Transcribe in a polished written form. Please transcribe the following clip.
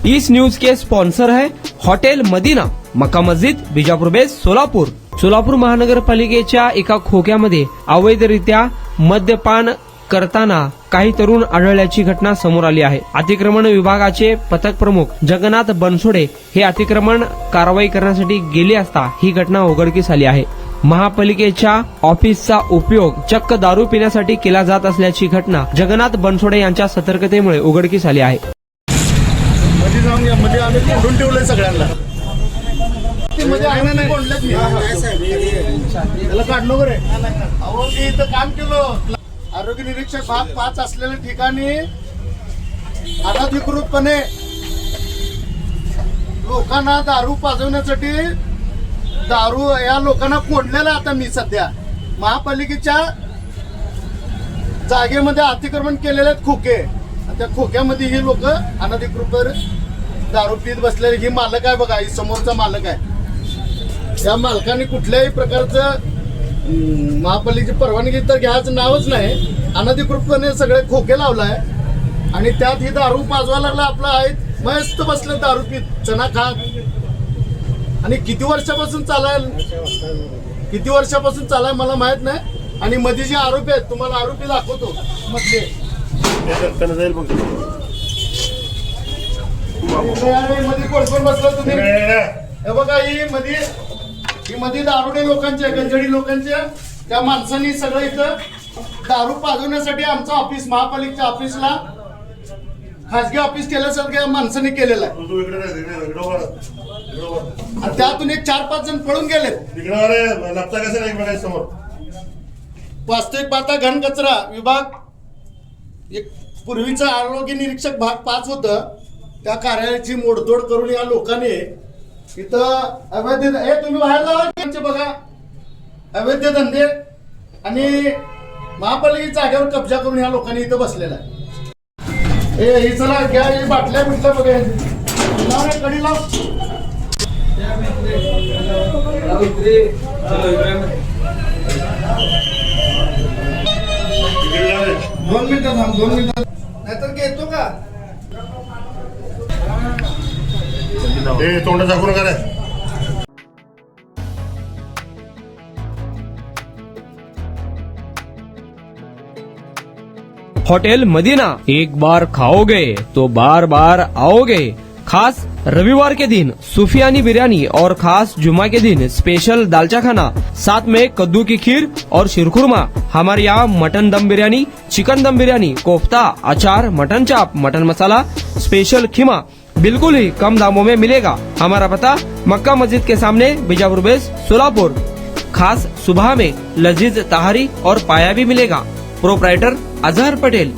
इस news के sponsor है hotel Medina, मक्का मस्जिद, Bijapur base, Solapur. Solapur महानगरपालिकेच्या एका खोक्यामध्ये अवैधरित्या मद्यपान करताना काही तरुण आढळल्याची घटना समोर आली आहे। अतिक्रमण विभागाचे पथक प्रमुख जगन्नाथ बनसोडे हे अतिक्रमण कारवाई करण्यासाठी गेले असता ही घटना उघडकीस आली आहे। महापालिकेच्या ऑफिसचा उपयोग चक्क दारू पिण्यासाठी केला जात असल्याची घटना जगन्नाथ बनसोडे यांच्या सतर्कतेमुळे उघडकीस आली आहे। मध्ये आम्ही कोंडून ठेवलंय सगळ्यांना, मध्ये आहे नाही कोंडलंच मी त्याला काढलो बरे। अहो मी इथं काम केलं, आरोग्य निरीक्षक भाग 5 असलेल्या ठिकाणी अनधिकृतपणे लोकांना दारू पाजवण्यासाठी दारू या लोकांना कोंडलेला आता मी सध्या महापालिकेच्या जागेमध्ये अतिक्रमण केलेले आहेत खोके, त्या खोक्यामध्ये ही लोक अनधिकृत दारू पीत बसलेले। ही मालक आहे बघा, ही समोरचा मालक आहे। या मालकाने कुठल्याही प्रकारचं महापालिकेची परवानगी तर घ्यायचं नावच नाही, अनधिकृतपणे सगळे खोके लावलाय आणि त्यात ही दारू पाजवायला लागला। आपला आहे मस्त बसले दारू पीत चना खात। आणि किती वर्षापासून चालाय मला माहित नाही। आणि मध्ये जे आरोपी आहेत तुम्हाला आरोपी दाखवतो मधले मध्ये कोण कोण बसलं तुम्ही हे बघा। ही मध्ये दारुडे लोकांच्या गंजडी लोकांच्या त्या माणसांनी सगळं इथं दारू पाजवण्यासाठी आमचं ऑफिस महापालिकेच्या ऑफिसला खासगी ऑफिस केल्यासारख्या माणसांनी केलेलं आहे। आणि त्यातून एक 4-5 जण पळून गेलेत। वास्तविक पाहता घनकचरा विभाग एक पूर्वीचा आरोग्य निरीक्षक भाग 5 होतं, त्या कार्यालयाची मोडतोड करून या लोकांनी इथं अवैध तुम्ही बाहेर जावा बघा अवैध धंदे आणि महापालिकेच्या जागेवर कब्जा करून या लोकांनी इथं बसलेला आहे। हे चला घ्या, हे बाटल्या बिटल्या बघा, लाव रे कडी लाव। 2 मिनिटं थांब, 2 मिनिटं नाहीतर घेतो का तोंड झाकून करा। होटल मदीना, एक बार खाओगे तो बार बार आओगे। खास रविवार के दिन सूफियानी बिरयानी और खास जुमा के दिन स्पेशल दालचा खाना, साथ में कद्दू की खीर और शीरखुरमा। हमारे यहाँ मटन दम बिरयानी, चिकन दम बिरयानी, कोफ्ता, अचार, मटन चाप, मटन मसाला, स्पेशल खीमा बिल्कुल ही कम दामों में मिलेगा। हमारा पता मक्का मस्जिद के सामने, बीजापुर बेस, सोलापुर। खास सुबह में लजीज तहारी और पाया भी मिलेगा। प्रोप्राइटर अजहर पटेल।